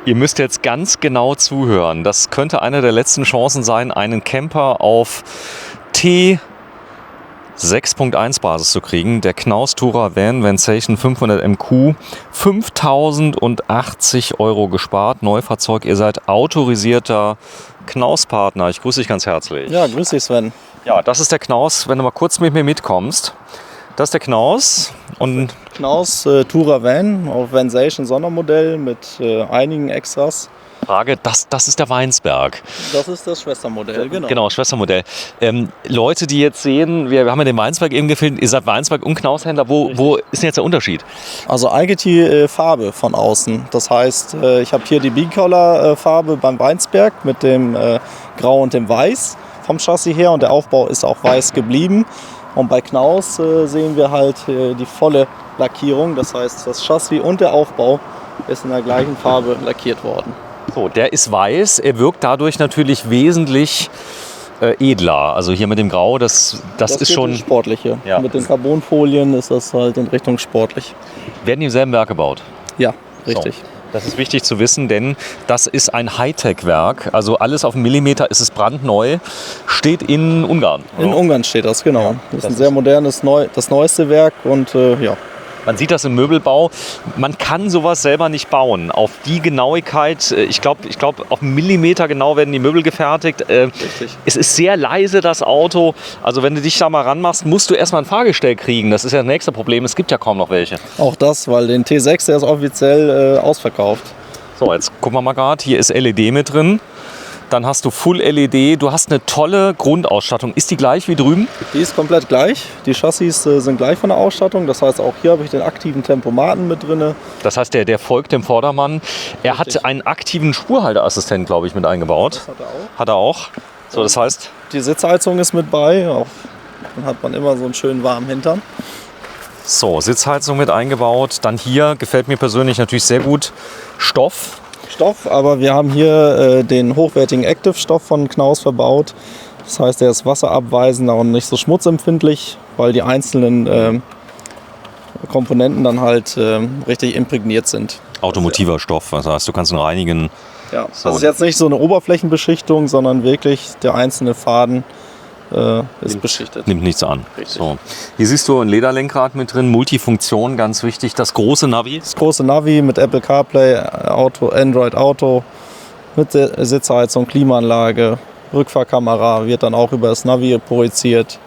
Ihr müsst jetzt ganz genau zuhören. Das könnte eine der letzten Chancen sein, einen Camper auf T6.1 Basis zu kriegen. Der Knaus Tourer Van Vansation 500 MQ. 5.080 € gespart. Neufahrzeug. Ihr seid autorisierter Knaus-Partner. Ich grüße dich ganz herzlich. Ja, grüß dich, Sven. Ja, das ist der Knaus, wenn du mal kurz mit mir mitkommst. Das ist der Knaus. Und Knaus Tourer Van auf Vansation Sondermodell mit einigen Extras. Frage, das ist der Weinsberg. Das ist das Schwestermodell, genau. Genau, Schwestermodell. Leute, die jetzt sehen, wir haben ja den Weinsberg eben gefilmt, ihr seid Weinsberg und Knaushändler. Wo ist denn jetzt der Unterschied? Also eigentlich die Farbe von außen. Das heißt, ich habe hier die Bicolor-Farbe beim Weinsberg mit dem Grau und dem Weiß vom Chassis her und der Aufbau ist auch weiß geblieben. Und bei Knaus sehen wir halt die volle Lackierung. Das heißt, das Chassis und der Aufbau ist in der gleichen Farbe lackiert worden. So, der ist weiß, er wirkt dadurch natürlich wesentlich edler. Also hier mit dem Grau, das ist schon sportliche. Ja. Mit den Carbonfolien ist das halt in Richtung sportlich. Werden die im selben Werk gebaut? Ja, richtig. So. Das ist wichtig zu wissen, denn das ist ein Hightech-Werk. Also alles auf einen Millimeter, ist es brandneu, steht in Ungarn. In Ungarn steht das, genau. Ja, das ist ein sehr modernes, das neueste Werk und ja. Man sieht das im Möbelbau. Man kann sowas selber nicht bauen. Auf die Genauigkeit, ich glaube, auf einen Millimeter genau werden die Möbel gefertigt. Richtig. Es ist sehr leise, das Auto. Also wenn du dich da mal ranmachst, musst du erstmal ein Fahrgestell kriegen. Das ist ja das nächste Problem. Es gibt ja kaum noch welche. Auch das, weil den T6, der ist offiziell ausverkauft. So, jetzt gucken wir mal gerade. Hier ist LED mit drin. Dann hast du Full LED. Du hast eine tolle Grundausstattung. Ist die gleich wie drüben? Die ist komplett gleich. Die Chassis sind gleich von der Ausstattung. Das heißt, auch hier habe ich den aktiven Tempomaten mit drin. Das heißt, der folgt dem Vordermann. Er hat einen aktiven Spurhalteassistent, glaube ich, mit eingebaut. Das hat er auch. Hat er auch. So, das heißt, die Sitzheizung ist mit bei. Auch dann hat man immer so einen schönen warmen Hintern. so, Sitzheizung mit eingebaut. Dann hier, gefällt mir persönlich natürlich sehr gut, Stoff. Aber wir haben hier den hochwertigen Active-Stoff von Knaus verbaut. Das heißt, der ist wasserabweisender und nicht so schmutzempfindlich, weil die einzelnen Komponenten dann halt richtig imprägniert sind. Automotiver Stoff, das heißt, du kannst ihn reinigen. Ja, das ist jetzt nicht so eine Oberflächenbeschichtung, sondern wirklich der einzelne Faden ist beschichtet. Nimmt nichts an. Richtig. So. Hier siehst du ein Lederlenkrad mit drin, Multifunktion, ganz wichtig. Das große Navi. Das große Navi mit Apple CarPlay, Android Auto, mit der Sitzheizung, Klimaanlage, Rückfahrkamera wird dann auch über das Navi projiziert.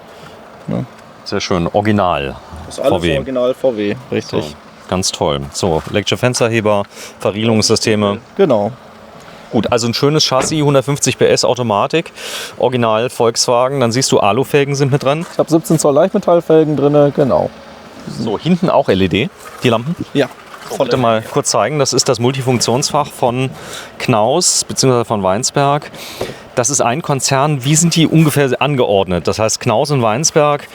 Sehr schön, original. Das ist alles VW. original VW, richtig. So, ganz toll. So, elektrische Fensterheber, Verriegelungssysteme. Genau. Gut, also ein schönes Chassis, 150 PS Automatik, original Volkswagen. Dann siehst du, Alufelgen sind mit dran. Ich habe 17 Zoll Leichtmetallfelgen drin, genau. So, hinten auch LED, die Lampen. Ja. Ich wollte mal kurz zeigen, das ist das Multifunktionsfach von Knaus bzw. von Weinsberg. Das ist ein Konzern. Wie sind die ungefähr angeordnet? Das heißt Knaus und Weinsberg.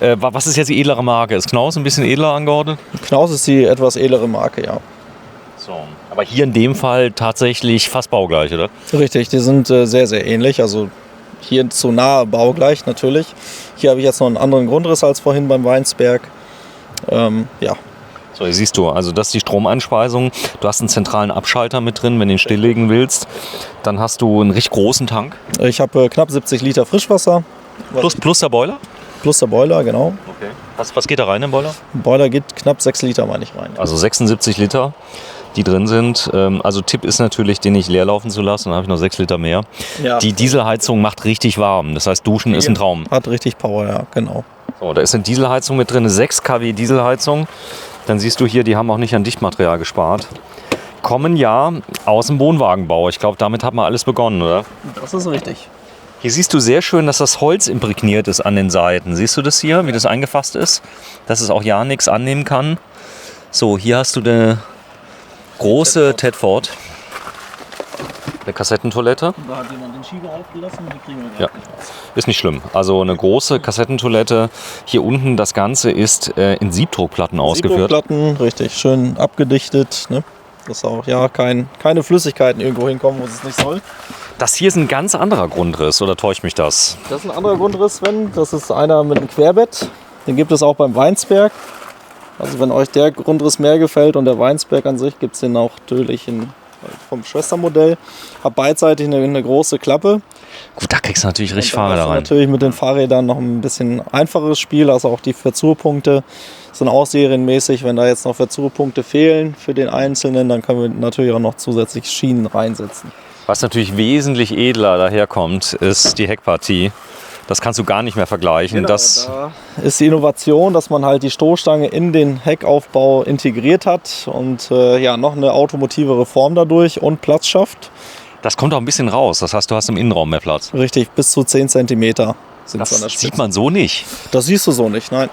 Was ist jetzt die edlere Marke? Ist Knaus ein bisschen edler angeordnet? Knaus ist die etwas edlere Marke, ja. So. Aber hier in dem Fall tatsächlich fast baugleich, oder? Richtig, die sind sehr, sehr ähnlich. Also hier zu nahe baugleich natürlich. Hier habe ich jetzt noch einen anderen Grundriss als vorhin beim Weinsberg. Ja. So, hier siehst du, also das ist die Stromeinspeisung. Du hast einen zentralen Abschalter mit drin, wenn du ihn stilllegen willst. Dann hast du einen richtig großen Tank. Ich habe knapp 70 Liter Frischwasser. Plus der Boiler? Plus der Boiler, genau. Okay. Was geht da rein im Boiler? Im Boiler geht knapp 6 Liter, meine ich, rein. Also 76 Liter, die drin sind. Also Tipp ist natürlich, den nicht leer laufen zu lassen. Dann habe ich noch 6 Liter mehr. Ja. Die Dieselheizung macht richtig warm. Das heißt, Duschen ist ein Traum. Hat richtig Power, ja, genau. So, da ist eine Dieselheizung mit drin, eine 6 kW Dieselheizung. Dann siehst du hier, die haben auch nicht an Dichtmaterial gespart. Kommen ja aus dem Wohnwagenbau. Ich glaube, damit hat man alles begonnen, oder? Das ist richtig. Hier siehst du sehr schön, dass das Holz imprägniert ist an den Seiten. Siehst du das hier, wie das eingefasst ist? Dass es auch ja nichts annehmen kann. So, hier hast du eine große Tedford. Eine Kassettentoilette. Da hat jemand den Schieber aufgelassen, die kriegen wir Ja, ist nicht schlimm. Also eine große Kassettentoilette. Hier unten das Ganze ist in Siebdruckplatten ausgeführt. Siebdruckplatten, richtig, schön abgedichtet. Ne? Dass auch ja keine Flüssigkeiten irgendwo hinkommen, wo es nicht soll. Das hier ist ein ganz anderer Grundriss, oder täuscht mich das? Das ist ein anderer Grundriss, Sven. Das ist einer mit einem Querbett. Den gibt es auch beim Weinsberg. Also wenn euch der Grundriss mehr gefällt und der Weinsberg an sich, gibt es den auch natürlich in vom Schwestermodell. Habe beidseitig eine große Klappe. Gut, da kriegst du natürlich richtig Und dann Fahrräder hast du rein. natürlich mit den Fahrrädern noch ein bisschen einfacheres Spiel. Also auch die Verzurpunkte sind auch serienmäßig. Wenn da jetzt noch Verzurpunkte fehlen für den Einzelnen, dann können wir natürlich auch noch zusätzlich Schienen reinsetzen. Was natürlich wesentlich edler daherkommt, ist die Heckpartie. Das kannst du gar nicht mehr vergleichen. Das da ist die Innovation, dass man halt die Stoßstange in den Heckaufbau integriert hat und noch eine automotivere Form dadurch und Platz schafft. Das kommt auch ein bisschen raus. Das heißt, du hast im Innenraum mehr Platz. Richtig, bis zu 10 cm sind es an der Das Spitze. sieht man so nicht. Das siehst du so nicht, nein.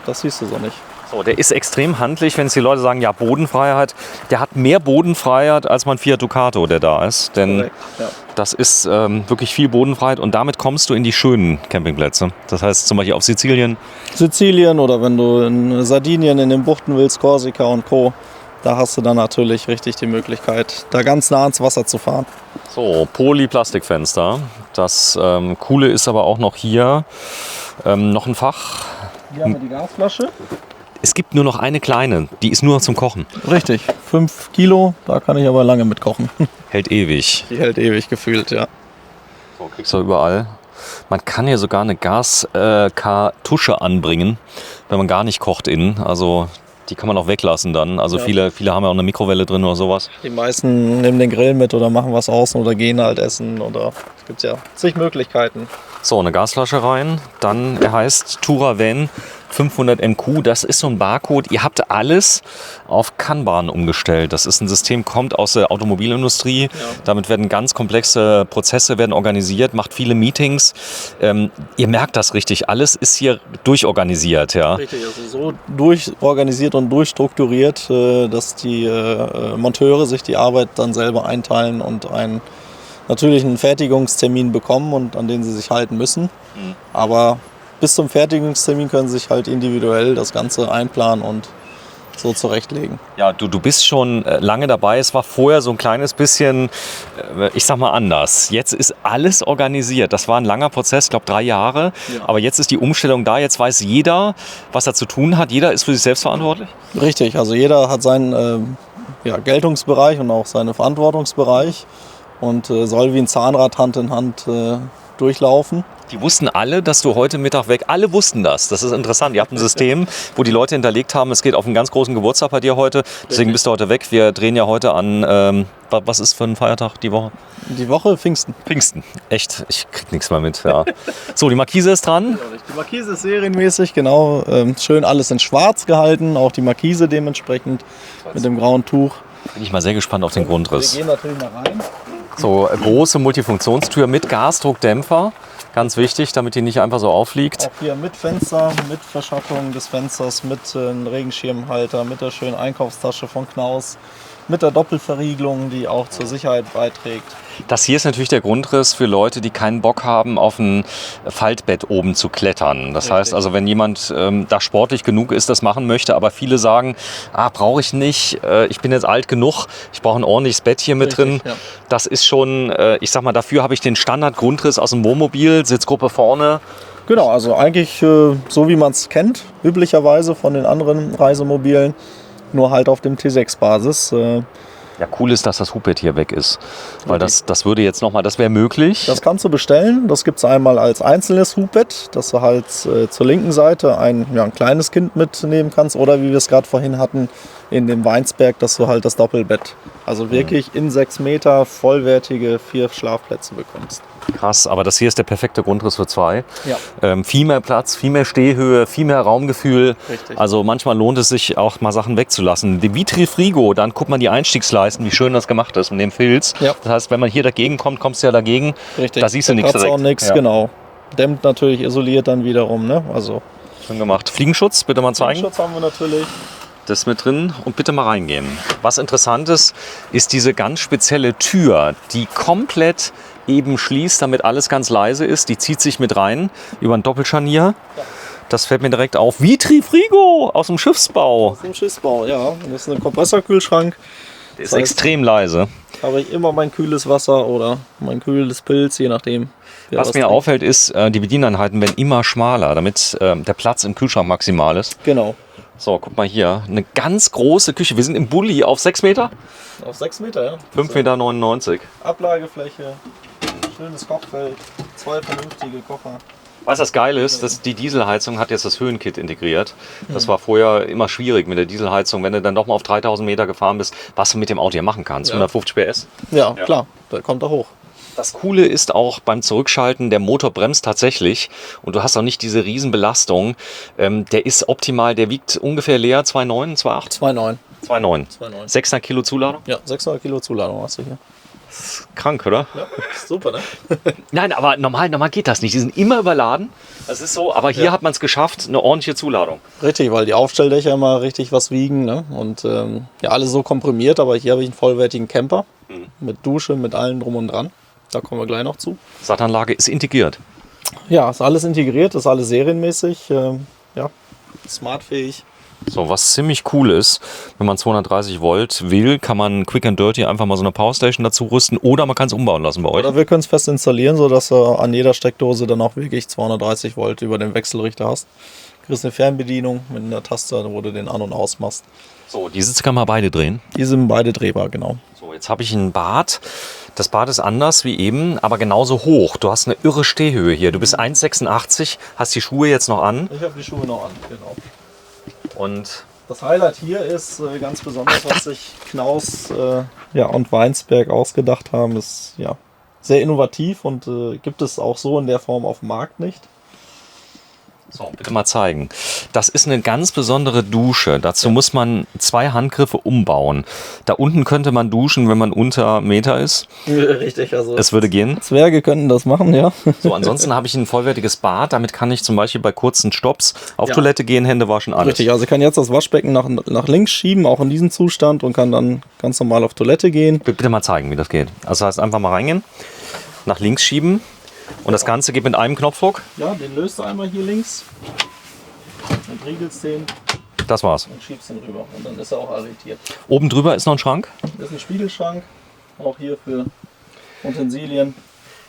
Das siehst du so nicht. So, der ist extrem handlich, wenn es die Leute sagen, ja, Bodenfreiheit. Der hat mehr Bodenfreiheit als mein Fiat Ducato, der da ist. Denn Korrekt, ja. das ist wirklich viel Bodenfreiheit und damit kommst du in die schönen Campingplätze. Das heißt zum Beispiel auf Sizilien. Sizilien oder wenn du in Sardinien in den Buchten willst, Korsika und Co., da hast du dann natürlich richtig die Möglichkeit, da ganz nah ans Wasser zu fahren. So, Polyplastikfenster. Das Coole ist aber auch noch hier noch ein Fach. Hier haben wir die Gasflasche. Es gibt nur noch eine kleine, die ist nur zum Kochen. Richtig, 5 Kilo, da kann ich aber lange mit kochen. Hält ewig. Die hält ewig gefühlt, ja. So, kriegst du überall. Man kann hier sogar eine Gaskartusche anbringen, wenn man gar nicht kocht innen. Also die kann man auch weglassen dann. Also Ja. viele haben ja auch eine Mikrowelle drin oder sowas. Die meisten nehmen den Grill mit oder machen was außen oder gehen halt essen. Oder es gibt ja zig Möglichkeiten. So, eine Gasflasche rein. Dann, er heißt Turaven 500 MQ. Das ist so ein Barcode. Ihr habt alles auf Kanban umgestellt. Das ist ein System, kommt aus der Automobilindustrie. Damit werden ganz komplexe Prozesse werden organisiert, macht viele Meetings. Ihr merkt das richtig. Alles ist hier durchorganisiert. Ja. Richtig, also so durchorganisiert und durchstrukturiert, dass die Monteure sich die Arbeit dann selber einteilen und natürlich einen Fertigungstermin bekommen und an den sie sich halten müssen. Aber bis zum Fertigungstermin können sie sich halt individuell das Ganze einplanen und so zurechtlegen. Ja, du bist schon lange dabei. Es war vorher so ein kleines bisschen, ich sag mal, anders. Jetzt ist alles organisiert. Das war ein langer Prozess, ich glaube 3 Jahre. Ja. Aber jetzt ist die Umstellung da. Jetzt weiß jeder, was er zu tun hat. Jeder ist für sich selbst verantwortlich. Richtig, also jeder hat seinen Geltungsbereich und auch seinen Verantwortungsbereich und soll wie ein Zahnrad Hand in Hand durchlaufen. Die wussten alle, dass du heute Mittag weg. Alle wussten das. Das ist interessant. Ihr habt ein System, wo die Leute hinterlegt haben, es geht auf einen ganz großen Geburtstag bei dir heute. Deswegen bist du heute weg. Wir drehen ja heute an, was ist für ein Feiertag die Woche? Die Woche Pfingsten. Pfingsten. Echt, ich krieg nichts mehr mit. Ja. So, die Markise ist dran. Die Markise ist serienmäßig, genau. Schön alles in schwarz gehalten, auch die Markise dementsprechend mit dem grauen Tuch. Bin ich mal sehr gespannt auf den Grundriss. Wir gehen natürlich mal rein. So, große Multifunktionstür mit Gasdruckdämpfer. Ganz wichtig, damit die nicht einfach so aufliegt. Auch hier mit Fenster, mit Verschattung des Fensters, mit einem Regenschirmhalter, mit der schönen Einkaufstasche von Knaus, mit der Doppelverriegelung, die auch zur Sicherheit beiträgt. Das hier ist natürlich der Grundriss für Leute, die keinen Bock haben, auf ein Faltbett oben zu klettern. Das heißt also, wenn jemand da sportlich genug ist, das machen möchte, aber viele sagen, brauche ich nicht, ich bin jetzt alt genug, ich brauche ein ordentliches Bett hier mit drin. Ja. Das ist schon, ich sag mal, dafür habe ich den Standard-Grundriss aus dem Wohnmobil, Sitzgruppe vorne. Genau, also eigentlich so wie man es kennt, üblicherweise von den anderen Reisemobilen, nur halt auf dem T6-Basis. Ja, cool ist, dass das Hubbett hier weg ist, weil das würde jetzt nochmal, das wäre möglich. Das kannst du bestellen. Das gibt es einmal als einzelnes Hubbett, dass du halt zur linken Seite ein kleines Kind mitnehmen kannst. Oder wie wir es gerade vorhin hatten, in dem Weinsberg, dass du halt das Doppelbett, also wirklich in 6 Meter vollwertige 4 Schlafplätze bekommst. Krass, aber das hier ist der perfekte Grundriss für 2. Ja. Viel mehr Platz, viel mehr Stehhöhe, viel mehr Raumgefühl. Richtig. Also manchmal lohnt es sich auch mal Sachen wegzulassen. Die Vitri Frigo, dann guckt man die Einstiegsleisten, wie schön das gemacht ist mit dem Filz. Ja. Das heißt, wenn man hier dagegen kommt, kommst du ja dagegen. Richtig. Da siehst du Da nichts kratzt direkt. auch nichts, Ja. genau. Dämmt natürlich, isoliert dann wiederum. Ne? Also Schön gemacht. Fliegenschutz, bitte mal zeigen. Schutz haben wir natürlich. Das ist mit drin und bitte mal reingehen. Was interessant ist diese ganz spezielle Tür, die komplett eben schließt, damit alles ganz leise ist. Die zieht sich mit rein über ein Doppelscharnier. Das fällt mir direkt auf. Vitri Frigo aus dem Schiffsbau. Im Schiffsbau, ja. Das ist ein Kompressorkühlschrank. Der ist Das heißt, extrem leise. habe ich immer mein kühles Wasser oder mein kühles Pilz, je nachdem. wer Was mir trinkt. auffällt, ist, die Bedieneinheiten werden immer schmaler, damit der Platz im Kühlschrank maximal ist. Genau. So, guck mal hier. Eine ganz große Küche. Wir sind im Bulli auf 6 Meter? Auf 6 Meter, ja. 5,99 Meter. Ablagefläche, schönes Kochfeld, 2 vernünftige Kocher. Was das Geile ist, dass die Dieselheizung hat jetzt das Höhenkit integriert. Das war vorher immer schwierig mit der Dieselheizung. Wenn du dann doch mal auf 3000 Meter gefahren bist, was du mit dem Auto hier machen kannst. 150 PS. Ja, klar, da kommt er hoch. Das Coole ist auch beim Zurückschalten, der Motor bremst tatsächlich und du hast auch nicht diese Riesenbelastung. Der ist optimal, der wiegt ungefähr leer 2,9, 2,8? 2,9. 2,9. 2,9. 600 Kilo Zuladung? Ja, 600 Kilo Zuladung hast du hier. Krank, oder? Ja, super, ne? Nein, aber normal geht das nicht. Die sind immer überladen. Das ist so, aber hier hat man es geschafft, eine ordentliche Zuladung. Richtig, weil die Aufstelldächer immer richtig was wiegen, ne? Und ja, alles so komprimiert, aber hier habe ich einen vollwertigen Camper mit Dusche, mit allem drum und dran. Da kommen wir gleich noch zu. Sattanlage ist integriert. Ja, ist alles integriert, ist alles serienmäßig, ja, smartfähig. So, was ziemlich cool ist, wenn man 230 Volt will, kann man Quick and Dirty einfach mal so eine Powerstation dazu rüsten oder man kann es umbauen lassen bei euch. Oder wir können es fest installieren, sodass du an jeder Steckdose dann auch wirklich 230 Volt über den Wechselrichter hast. Du kriegst eine Fernbedienung mit einer Taste, wo du den an- und ausmachst. So, die Sitze kann man beide drehen. Die sind beide drehbar, genau. So, jetzt habe ich ein Bad. Das Bad ist anders wie eben, aber genauso hoch. Du hast eine irre Stehhöhe hier. Du bist 1,86, hast die Schuhe jetzt noch an. Ich habe die Schuhe noch an, genau. Und das Highlight hier ist ganz besonders, was sich Knaus und Weinsberg ausgedacht haben, ist ja sehr innovativ und gibt es auch so in der Form auf dem Markt nicht. so, bitte mal zeigen. Das ist eine ganz besondere Dusche. Dazu muss man 2 Handgriffe umbauen. Da unten könnte man duschen, wenn man unter Meter ist. Richtig, also Es würde gehen. Zwerge könnten das machen, ja. So, ansonsten habe ich ein vollwertiges Bad. Damit kann ich zum Beispiel bei kurzen Stops auf Ja. Toilette gehen, Hände waschen, alles. Richtig, also ich kann jetzt das Waschbecken nach links schieben, auch in diesem Zustand und kann dann ganz normal auf Toilette gehen. Bitte mal zeigen, wie das geht. Also das heißt, einfach mal reingehen, nach links schieben und das Ganze geht mit einem Knopfdruck. Ja, den löst du einmal hier links, dann riegelst den Das war's. und schiebst den rüber und dann ist er auch arretiert. Oben drüber ist noch ein Schrank. Das ist ein Spiegelschrank, auch hier für Utensilien.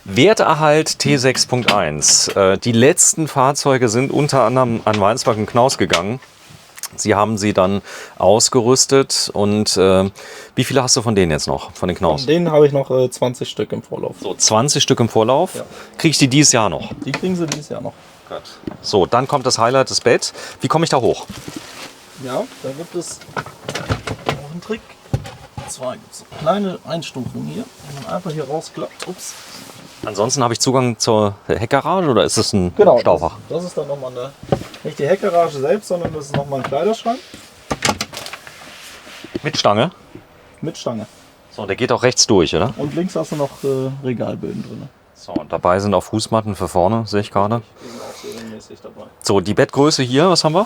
Werterhalt T6.1. Die letzten Fahrzeuge sind unter anderem an Weinsberg und Knaus gegangen. Sie haben sie dann ausgerüstet und wie viele hast du von denen jetzt noch, von den Knaus? Von denen habe ich noch 20 Stück im Vorlauf. So, 20 Stück im Vorlauf. Ja. Kriege ich die dieses Jahr noch? Die kriegen sie dieses Jahr noch. So, dann kommt das Highlight, das Bett. Wie komme ich da hoch? Ja, da gibt es auch einen Trick. Und zwar gibt es kleine Einstufungen hier, die man einfach hier rausklappt. Ups. Ansonsten habe ich Zugang zur Heckgarage oder ist es ein Genau, Staufach? das ist dann nochmal nicht die Heckgarage selbst, sondern das ist nochmal ein Kleiderschrank Mit Stange? mit Stange. So, der geht auch rechts durch, oder? Und links hast du noch Regalböden drin. So, und dabei sind auch Fußmatten für vorne, sehe ich gerade. Die sind auch serienmäßig dabei. So, die Bettgröße hier, was haben wir?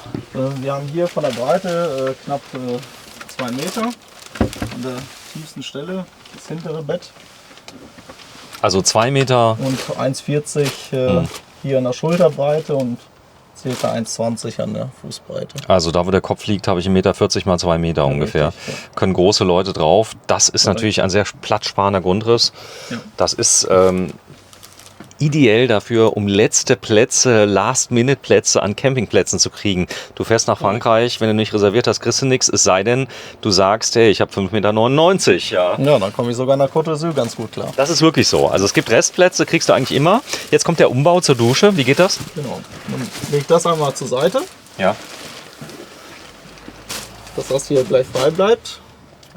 Wir haben hier von der Breite knapp 2 Meter. An der tiefsten Stelle das hintere Bett. Also 2 Meter. Und 1,40 hier an der Schulterbreite und ca. 1,20 an der Fußbreite. Also da, wo der Kopf liegt, habe ich 1,40 Meter mal 2 Meter ungefähr. richtig, ja. Können große Leute drauf. Das ist natürlich ein sehr platzsparender Grundriss. Ja. Das ist ideell dafür, um letzte Plätze, Last-Minute-Plätze an Campingplätzen zu kriegen. Du fährst nach Frankreich, wenn du nicht reserviert hast, kriegst du nichts. Es sei denn, du sagst, hey, ich habe 5,99 Meter. Ja. Ja, dann komme ich sogar nach Côte d'Azur ganz gut klar. Das ist wirklich so. Also es gibt Restplätze, kriegst du eigentlich immer. Jetzt kommt der Umbau zur Dusche. Wie geht das? Genau. Dann lege ich das einmal zur Seite, Ja. dass das hier gleich frei bleibt.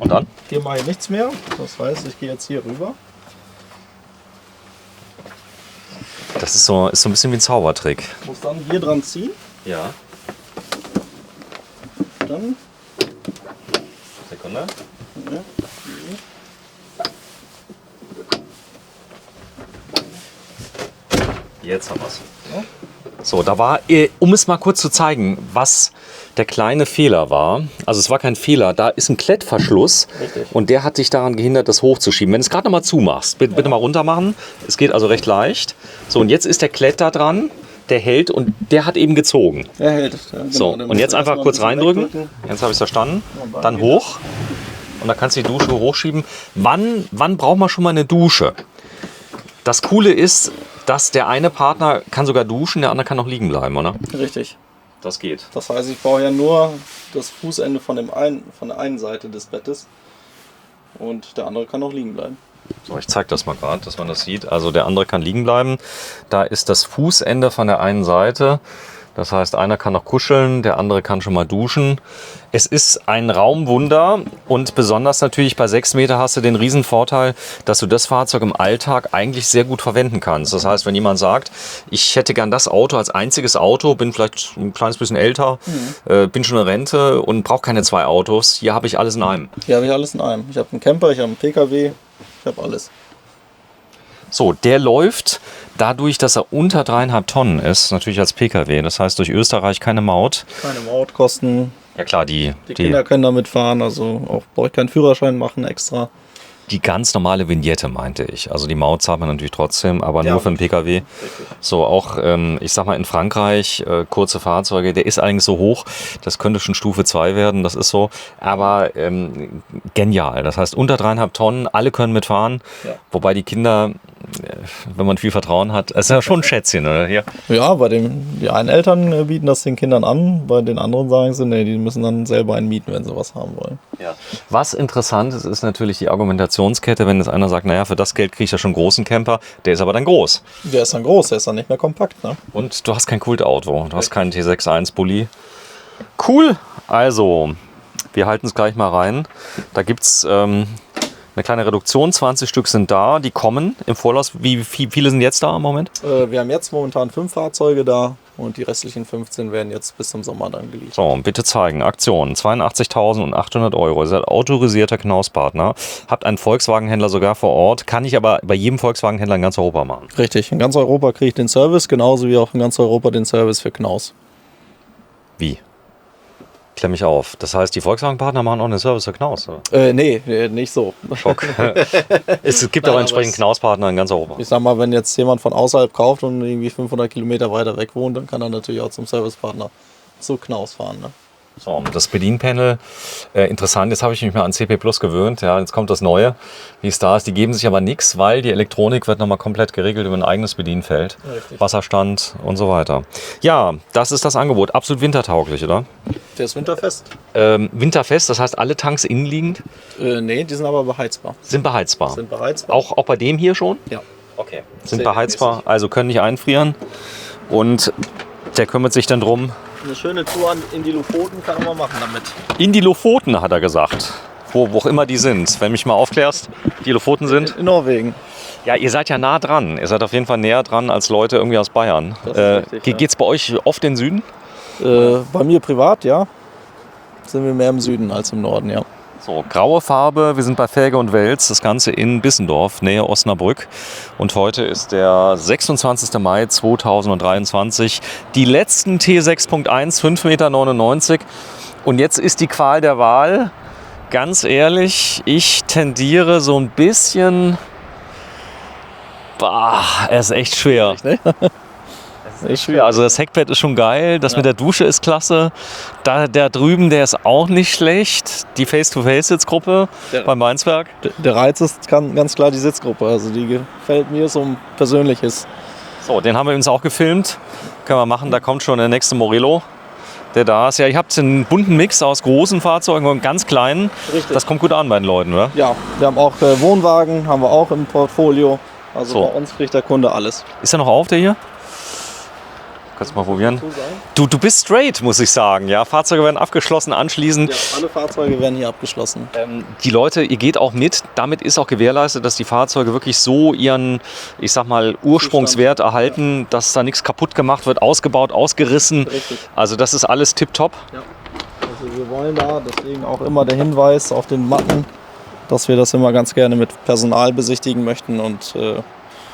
Und dann? Hier mache ich nichts mehr. Das heißt, ich gehe jetzt hier rüber. Das ist so ein bisschen wie ein Zaubertrick. Muss dann hier dran ziehen. Ja. Dann Sekunde. ja, Jetzt haben wir es. Ja. So, da war, um es mal kurz zu zeigen, was der kleine Fehler war. Also es war kein Fehler, da ist ein Klettverschluss. Richtig. Und der hat dich daran gehindert, das hochzuschieben. Wenn du es gerade noch mal zumachst, bitte mal runter machen. Es geht also recht leicht. So, und jetzt ist der Klett da dran, der hält und der hat eben gezogen. er hält. Ja, genau. So, Dann und musst jetzt du einfach erstmal kurz ein bisschen reindrücken. wegdrücken. Jetzt habe ich es verstanden. Und Dann geht hoch. Und dann kannst du die Dusche hochschieben. Wann braucht man schon mal eine Dusche? Das Coole ist, dass der eine Partner kann sogar duschen, der andere kann noch liegen bleiben, oder? das. Richtig. Das geht. Das heißt, ich brauche ja nur das Fußende von der einen Seite des Bettes und der andere kann auch liegen bleiben. So, ich zeige das mal gerade, dass man das sieht. Also der andere kann liegen bleiben. Da ist das Fußende von der einen Seite. Das heißt, einer kann noch kuscheln, der andere kann schon mal duschen. Es ist ein Raumwunder und besonders natürlich bei 6 Meter hast du den riesen Vorteil, dass du das Fahrzeug im Alltag eigentlich sehr gut verwenden kannst. Das heißt, wenn jemand sagt, ich hätte gern das Auto als einziges Auto, bin vielleicht ein kleines bisschen älter, bin schon in Rente und brauche keine 2 Autos, hier habe ich alles in einem. Hier habe ich alles in einem. Ich habe einen Camper, ich habe einen PKW, ich habe alles. So, der läuft dadurch, dass er unter 3,5 Tonnen ist, natürlich als PKW. Das heißt, durch Österreich keine Maut. Keine Mautkosten. Ja klar, die Kinder können damit fahren, also auch brauche ich keinen Führerschein machen extra. Die ganz normale Vignette meinte ich. Also die Maut zahlt man natürlich trotzdem, aber Ja, nur für den PKW. richtig. So auch, ich sag mal in Frankreich, kurze Fahrzeuge, der ist eigentlich so hoch, das könnte schon Stufe 2 werden, das ist so. Aber genial. Das heißt unter 3,5 Tonnen, alle können mitfahren. Ja. Wobei die Kinder, wenn man viel Vertrauen hat, ist ja schon ein Schätzchen, oder? Hier. Ja, die einen Eltern bieten das den Kindern an, bei den anderen sagen sie, nee, die müssen dann selber einen mieten, wenn sie was haben wollen. Ja. Was interessant ist, ist natürlich die Argumentationskette, wenn jetzt einer sagt, naja, für das Geld kriege ich ja schon einen großen Camper, der ist aber dann groß. Der ist dann groß, der ist dann nicht mehr kompakt, ne? Und du hast kein Kultauto, du hast keinen T61 Bulli. Cool, also, wir halten es gleich mal rein. Da gibt es eine kleine Reduktion, 20 Stück sind da, die kommen im Vorlauf. Wie viele sind jetzt da im Moment? Wir haben jetzt momentan 5 Fahrzeuge da und die restlichen 15 werden jetzt bis zum Sommer dann geliefert. So, bitte zeigen. Aktion 82.800 €. Ihr seid autorisierter Knaus-Partner. Habt einen Volkswagen-Händler sogar vor Ort. Kann ich aber bei jedem Volkswagen-Händler in ganz Europa machen. Richtig, in ganz Europa kriege ich den Service, genauso wie auch in ganz Europa den Service für Knaus. Wie? Klär mich auf. Das heißt, die Volkswagen-Partner machen auch einen Service für Knaus, oder? Nee, nicht so. Schock. Es gibt Nein, aber aber entsprechend Knaus-Partner in ganz Europa. Ich sag mal, wenn jetzt jemand von außerhalb kauft und irgendwie 500 Kilometer weiter weg wohnt, dann kann er natürlich auch zum Servicepartner zu Knaus fahren. Ne? So, das Bedienpanel, interessant, jetzt habe ich mich mal an CP Plus gewöhnt, ja, jetzt kommt das Neue, wie es da ist. Die geben sich aber nichts, weil die Elektronik wird nochmal komplett geregelt über ein eigenes Bedienfeld, Richtig. Wasserstand und so weiter. Ja, das ist das Angebot, absolut wintertauglich, oder? Der ist winterfest? Winterfest, das heißt alle Tanks innenliegend Nee, die sind aber beheizbar. sind beheizbar. Sind beheizbar? Auch bei dem hier schon? Ja. Okay. Sind Sehr beheizbar, also können nicht einfrieren und der kümmert sich dann drum. Eine schöne Tour in die Lofoten kann man machen damit. In die Lofoten, hat er gesagt. Wo auch immer die sind. Wenn mich mal aufklärst, die Lofoten sind. In Norwegen. Ja, ihr seid ja nah dran. Ihr seid auf jeden Fall näher dran als Leute irgendwie aus Bayern. Das ist richtig, ja. Geht's bei euch oft in den Süden? Bei mir privat, ja. Sind wir mehr im Süden als im Norden, ja. So, graue Farbe. Wir sind bei Felge und Wels. Das Ganze in Bissendorf, Nähe Osnabrück. Und heute ist der 26. Mai 2023. Die letzten T6.1, 5,99 Meter. Und jetzt ist die Qual der Wahl. Ganz ehrlich, ich tendiere so ein bisschen... Bah, er ist echt schwer. Echt Ja, also das Heckbett ist schon geil, das mit der Dusche ist klasse. Der drüben, der ist auch nicht schlecht. Die Face-to-Face-Sitzgruppe beim Mainzwerk. Der Reiz ist ganz klar die Sitzgruppe. Also die gefällt mir so ein persönliches. So, den haben wir uns auch gefilmt. Können wir machen, da kommt schon der nächste Morello, der da ist. Ja, ihr habt einen bunten Mix aus großen Fahrzeugen und ganz kleinen. Richtig. Das kommt gut an bei den Leuten, oder? Ja, wir haben auch Wohnwagen, haben wir auch im Portfolio. Also So. bei uns kriegt der Kunde alles. Ist er noch auf, der hier? Kannst du mal probieren. Du bist straight, muss ich sagen. Ja, Fahrzeuge werden abgeschlossen anschließend. Ja, alle Fahrzeuge werden hier abgeschlossen. Die Leute, ihr geht auch mit. Damit ist auch gewährleistet, dass die Fahrzeuge wirklich so ihren, ich sag mal, Ursprungswert erhalten, dass da nichts kaputt gemacht wird, ausgebaut, ausgerissen. Richtig. Also das ist alles tipptopp. Ja. Also wir wollen da, deswegen auch immer der Hinweis auf den Matten, dass wir das immer ganz gerne mit Personal besichtigen möchten und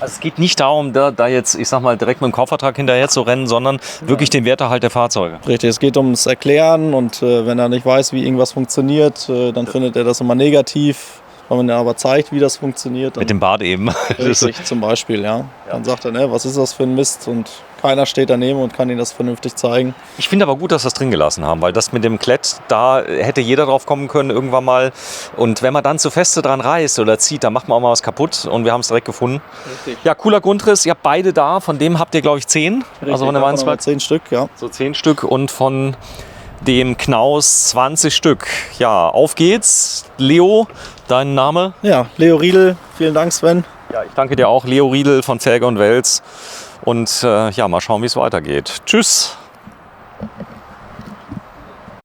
Also es geht nicht darum, da jetzt, ich sag mal, direkt mit dem Kaufvertrag hinterher zu rennen, sondern wirklich den Werterhalt der Fahrzeuge. richtig, es geht ums Erklären und wenn er nicht weiß, wie irgendwas funktioniert, dann findet er das immer negativ. Wenn man ja aber zeigt, wie das funktioniert, dann Mit dem Bart eben. richtig, zum Beispiel, ja. Dann sagt er, ne, was ist das für ein Mist? Und keiner steht daneben und kann ihnen das vernünftig zeigen. Ich finde aber gut, dass wir es drin gelassen haben, weil das mit dem Klett, da hätte jeder drauf kommen können irgendwann mal. Und wenn man dann zu feste dran reißt oder zieht, dann macht man auch mal was kaputt und wir haben es direkt gefunden. Richtig. Ja, cooler Grundriss. Ihr habt beide da. Von dem habt ihr, glaube ich, 10. Also von der Weinsberg 10 Stück, ja. so 10 Stück und von dem Knaus 20 Stück. Ja, auf geht's. Leo, dein Name? Ja, Leo Riedel, vielen Dank, Sven. Ja, ich danke dir auch. Leo Riedel von Felger und Wels. Und ja, mal schauen, wie es weitergeht. Tschüss.